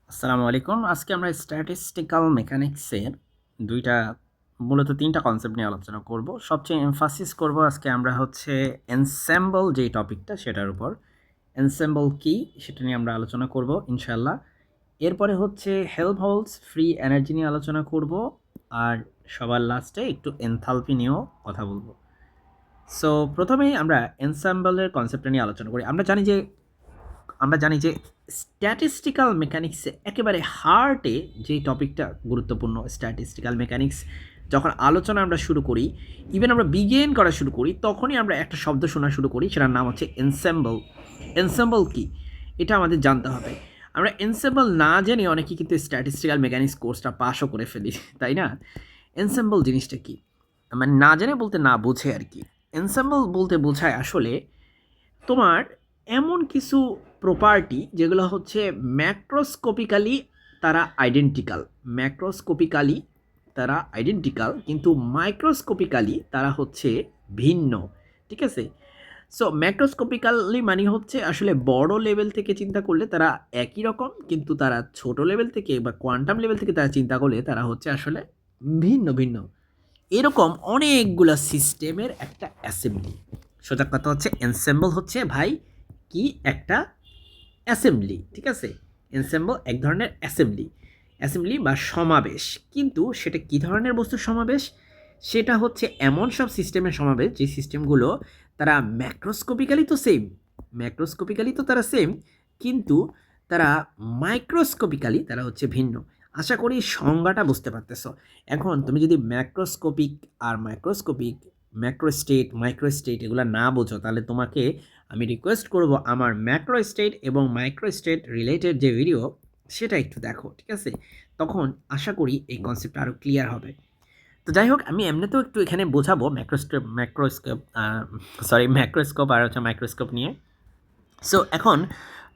আসসালামু আলাইকুম। আজকে আমরা স্ট্যাটিস্টিক্যাল মেকানিক্সের মূলত ৩টা কনসেপ্ট নিয়ে আলোচনা করব। সবচেয়ে এমফাসিস করব আজকে আমরা হচ্ছে এনসেম্বল যেই টপিকটা সেটার উপর। এনসেম্বল কি সেটা নিয়ে আমরা আলোচনা করব ইনশাআল্লাহ। এরপরে হচ্ছে হেল্মহোল্টজ ফ্রি এনার্জি নিয়ে আলোচনা করব। আর সবার লাস্টে একটু এনথালপি নিয়েও কথা বলবো। সো প্রথমেই আমরা এনসেম্বলের কনসেপ্টটা নিয়ে আলোচনা করি। আমরা জানি যে স্ট্যাটিস্টিক্যাল মেকানিক্সে একেবারে হার্টে যেই টপিকটা গুরুত্বপূর্ণ স্ট্যাটিস্টিক্যাল মেকানিক্স যখন আলোচনা আমরা শুরু করি, ইভেন আমরা বিগিন করা শুরু করি, তখনই আমরা একটা শব্দ শোনা শুরু করি, সেটার নাম হচ্ছে এনসেম্বল। এনসেম্বল কি এটা আমাদের জানতে হবে। আমরা এনসেম্বল না জেনে অনেকেই কিন্তু স্ট্যাটিস্টিক্যাল মেকানিক্স কোর্সটা পাসও করে ফেলি, তাই না? এনসেম্বল জিনিসটা কি, মানে না জেনে বলতে না বুঝে আর কি। এনসেম্বল বলতে বোঝায় আসলে তোমার এমন কিছু প্রপার্টি যেগুলো হচ্ছে ম্যাক্রোস্কোপিক্যালি তারা আইডেন্টিক্যাল। ম্যাক্রোস্কোপিক্যালি তারা আইডেন্টিক্যাল, কিন্তু মাইক্রোস্কোপিক্যালি তারা হচ্ছে ভিন্ন। ঠিক আছে? সো ম্যাক্রোস্কোপিক্যালি মানে হচ্ছে আসলে বড় লেভেল থেকে চিন্তা করলে তারা একই রকম, কিন্তু তারা ছোট লেভেল থেকে বা কোয়ান্টাম লেভেল থেকে তারা চিন্তা করলে তারা হচ্ছে আসলে ভিন্ন ভিন্ন। এরকম অনেকগুলা সিস্টেমের একটা অ্যাসেম্বলি। সোজা কথা হচ্ছে এনসেম্বল হচ্ছে ভাই কি একটা অ্যাসেম্বলি। ঠিক আছে? এনসেম্বল এক ধরনের অ্যাসেম্বলি, অ্যাসেম্বলি বা সমাবেশ। কিন্তু সেটা কি ধরনের বস্তুর সমাবেশ? সেটা হচ্ছে এমন সব সিস্টেমের সমাবেশ যে সিস্টেমগুলো তারা ম্যাক্রোস্কোপিক্যালি তো সেম, ম্যাক্রোস্কোপিক্যালি তো তারা সেম, কিন্তু তারা মাইক্রোস্কোপিক্যালি তারা হচ্ছে ভিন্ন। আশা করি সংজ্ঞাটা বুঝতে পারতেছো। এখন তুমি যদি ম্যাক্রোস্কোপিক আর মাইক্রোস্কোপিক, ম্যাক্রোস্টেট মাইক্রোস্টেট এগুলো না বোঝো, তাহলে তোমাকে আমি রিকোয়েস্ট করব আমার ম্যাক্রো স্টেট এবং মাইক্রো স্টেট রিলেটেড যে ভিডিও সেটা একটু দেখো। ঠিক আছে? তখন আশা করি এই কনসেপ্টটা আরও ক্লিয়ার হবে। তো যাই হোক, আমি এমনিতেও একটু এখানে বোঝাবো ম্যাক্রোস্কোপ আর হচ্ছে মাইক্রোস্কোপ নিয়ে। সো এখন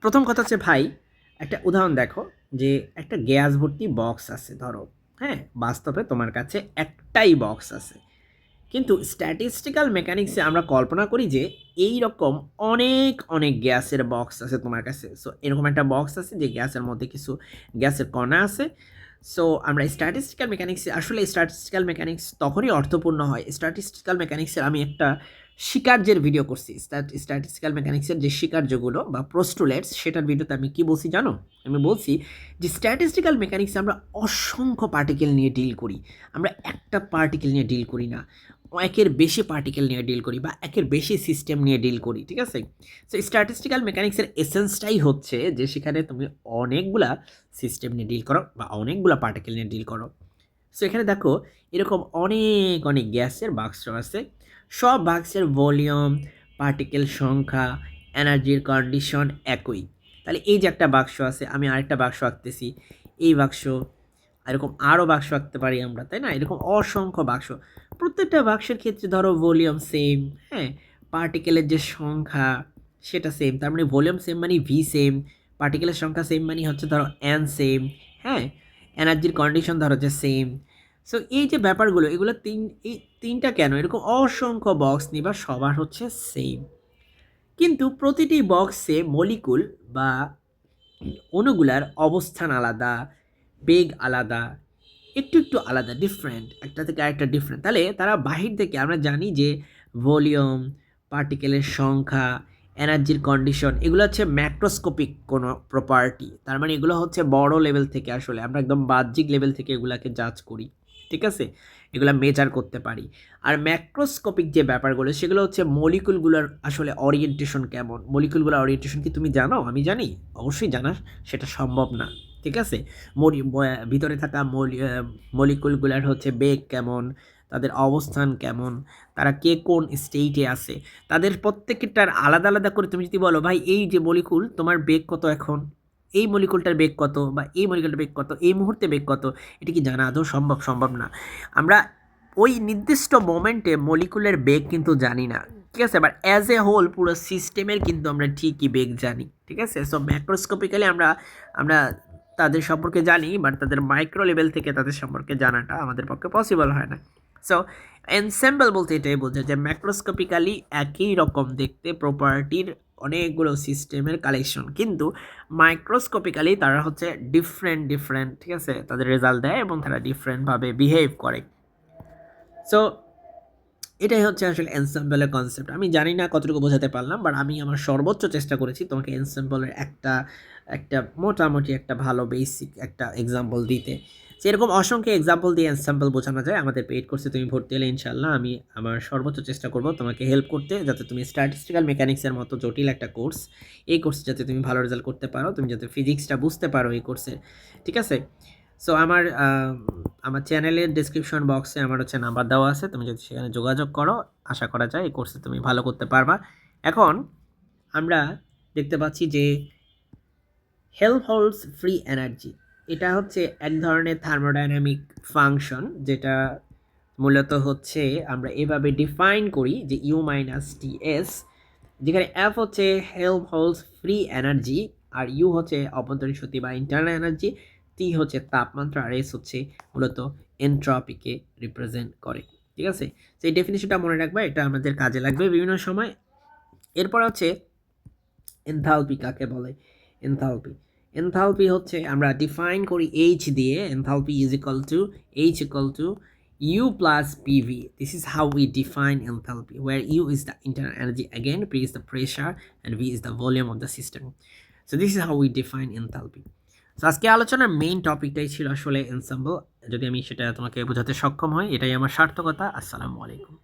প্রথম কথা হচ্ছে ভাই, একটা উদাহরণ দেখো যে একটা গ্যাস ভর্তি বক্স আছে ধরো। হ্যাঁ, বাস্তবে তোমার কাছে একটাই বক্স আছে, কিন্তু স্ট্যাটিস্টিক্যাল মেকানিক্সে আমরা কল্পনা করি যে এই রকম অনেক অনেক গ্যাসের বক্স আছে তোমার কাছে। সো এরকম একটা বক্স আছে যে গ্যাসের মধ্যে কিছু গ্যাসের কণা আছে। সো আমরা স্ট্যাটিস্টিক্যাল মেকানিক্সে, আসলে স্ট্যাটিস্টিক্যাল মেকানিক্স তখনই অর্থপূর্ণ হয়। স্ট্যাটিস্টিক্যাল মেকানিক্সের আমি একটা স্বীকার্যের ভিডিও করছি, স্ট্যাটিস্টিক্যাল মেকানিক্সের যে স্বীকার্যগুলো বা পোস্টুলেটস, সেটার ভিডিওতে আমি কি বলছি জানো? আমি বলছি যে স্ট্যাটিস্টিক্যাল মেকানিক্সে আমরা অসংখ্য পার্টিকেল নিয়ে ডিল করি। আমরা একটা পার্টিকেল নিয়ে ডিল করি না, একের বেশি পার্টিকেল নিয়ে ডিল করি বা একের বেশি সিস্টেম নিয়ে ডিল করি। ঠিক আছে? সো স্ট্যাটিস্টিক্যাল মেকানিক্সের এসেন্সটাই হচ্ছে যে সেখানে তুমি অনেকগুলা সিস্টেম নিয়ে ডিল করো বা অনেকগুলা পার্টিকেল নিয়ে ডিল করো। সো এখানে দেখো এরকম অনেক অনেক গ্যাসের বাক্স আছে। সব বাক্সের ভলিউম, পার্টিকেল সংখ্যা, এনার্জির কন্ডিশন একই। তাহলে এই যে একটা বাক্স আছে, আমি আরেকটা বাক্স আঁকতেছি, এই বাক্স, এরকম আরও বাক্স আঁকতে পারি আমরা, তাই না? এরকম অসংখ্য বাক্স। প্রত্যেকটা বাক্সের ক্ষেত্রে ধরো ভলিউম সেম, হ্যাঁ, পার্টিকেলের যে সংখ্যা সেটা সেম, তার মানে ভলিউম সেম মানে ভি সেম, পার্টিকেলের সংখ্যা সেম মানে হচ্ছে ধরো এন সেম, হ্যাঁ, এনার্জির কন্ডিশন ধরো যে সেম। সো এই যে ব্যাপারগুলো, এগুলো এই তিনটা কেন এরকম অসংখ্য বক্স নিবা, সবার হচ্ছে সেম, কিন্তু প্রতিটি বক্সে মলিকুল বা অণুগুলার অবস্থান আলাদা, বেগ আলাদা, একটু একটু আলাদা, ডিফারেন্ট, একটা থেকে আরেকটা ডিফারেন্ট। তাহলে তারা বাহির থেকে আমরা জানি যে ভলিউম, পার্টিকেলের সংখ্যা, এনার্জির কন্ডিশন এগুলো হচ্ছে ম্যাক্রোস্কোপিক কোনো প্রপার্টি। তার মানে এগুলো হচ্ছে বড় লেভেল থেকে, আসলে আমরা একদম বাহ্যিক লেভেল থেকে এগুলাকে জাজ করি। ঠিক আছে? এগুলো মেজার করতে পারি। আর ম্যাক্রোস্কোপিক যে ব্যাপারগুলো সেগুলো হচ্ছে মলিকুলগুলোর আসলে অরিয়েন্টেশন কেমন। মলিকুলগুলোর অরিয়েন্টেশন কি তুমি জানো? আমি জানি? অবশ্যই জানা সেটা সম্ভব না। ঠিক আছে? ভিতরে থাকা মলিকুলগুলার হচ্ছে বেগ কেমন, তাদের অবস্থান কেমন, তারা কে কোন স্টেটে আছে, তাদের প্রত্যেকটার আলাদা আলাদা করে তুমি যদি বলো ভাই এই যে মলিকুল তোমার বেগ কত এখন, এই মলিকুলটার বেগ কত, বা এই মলিকুলটার বেগ কত, এই মুহূর্তে বেগ কত, এটা কি জানা আদৌ সম্ভব? সম্ভব না। আমরা ওই নির্দিষ্ট মোমেন্টে মলিকুলের বেগ কিন্তু জানি না। ঠিক আছে? আবার অ্যাজ এ হোল পুরো সিস্টেমের কিন্তু আমরা ঠিকই বেগ জানি। ঠিক আছে? সো ম্যাক্রোস্কোপিক্যালি আমরা আমরা তাদের সম্পর্কে জানি, বাট তাদের মাইক্রো লেভেল থেকে তাদের সম্পর্কে জানাটা আমাদের পক্ষে পসিবল হয় না। সো এনসেম্বল বলতে এটাই বোঝায় যে ম্যাক্রোস্কোপিক্যালি একই রকম দেখতে প্রপার্টির অনেকগুলো সিস্টেমের কালেকশন, কিন্তু মাইক্রোস্কোপিক্যালি তারা হচ্ছে ডিফারেন্ট, ঠিক আছে, তাদের রেজাল্ট দেয় এবং তারা ডিফারেন্টভাবে বিহেভ করে। সো এটাই হচ্ছে আসলে এনসেম্বলের কনসেপ্ট। আমি জানি না কতটুকু বোঝাতে পারলাম, বাট আমি আমার সর্বোচ্চ চেষ্টা করেছি তোমাকে এনসেম্বলের একটা মোটামুটি একটা ভালো বেসিক একটা এক্সাম্পল দিতে। সেরকম অসংখ্য এক্সাম্পল দিয়ে এনসেম্বল বোঝানো যায়। আমাদের পেইড কোর্সে তুমি ভর্তি হলে ইনশাআল্লাহ আমি আমার সর্বোচ্চ চেষ্টা করব তোমাকে হেল্প করতে, যাতে তুমি স্ট্যাটিস্টিক্যাল মেকানিক্সের মতো জটিল একটা কোর্স, এই কোর্সে যাতে তুমি ভালো রেজাল্ট করতে পারো, তুমি যাতে ফিজিক্সটা বুঝতে পারো এই কোর্সে, ঠিক আছে? সো আমার চ্যানেলের ডেসক্রিপশন বক্সে আমার হচ্ছে নাম্বার দেওয়া আছে, তুমি যদি সেখানে যোগাযোগ করো, আশা করা যায় এই কোর্সে তুমি ভালো করতে পারবা। এখন আমরা দেখতে পাচ্ছি যে হেলমহোল্টজ ফ্রি এনার্জি, এটা হচ্ছে এক ধরনের থার্মোডাইনামিক ফাংশন, যেটা মূলত হচ্ছে আমরা এভাবে ডিফাইন করি যে ইউ মাইনাস টি এস, যেখানে এফ হচ্ছে হেলমহোল্টজ ফ্রি এনার্জি, আর ইউ হচ্ছে অভ্যন্তরীণ শক্তি বা ইন্টারনাল এনার্জি, টি হচ্ছে তাপমাত্রা, আর এস হচ্ছে মূলত এনট্রপিকে রিপ্রেজেন্ট করে, ঠিক আছে? সেই ডেফিনেশনটা মনে রাখবা, এটা আমাদের কাজে লাগবে বিভিন্ন সময়। এরপর হচ্ছে এনথালপি কাকে বলে? এনথালপি হচ্ছে আমরা ডিফাইন করি এইচ দিয়ে। Enthalpy is equal to H equal to U plus PV. This is how we define enthalpy, where U is the internal energy, again P is the pressure, and V is the volume of the system. So this is how we define enthalpy. So আজকে আলোচনার main টপিকটাই ছিল আসলে ensemble. যদি আমি সেটা তোমাকে বোঝাতে সক্ষম হই, এটাই আমার সার্থকতা। আসসালামু আলাইকুম।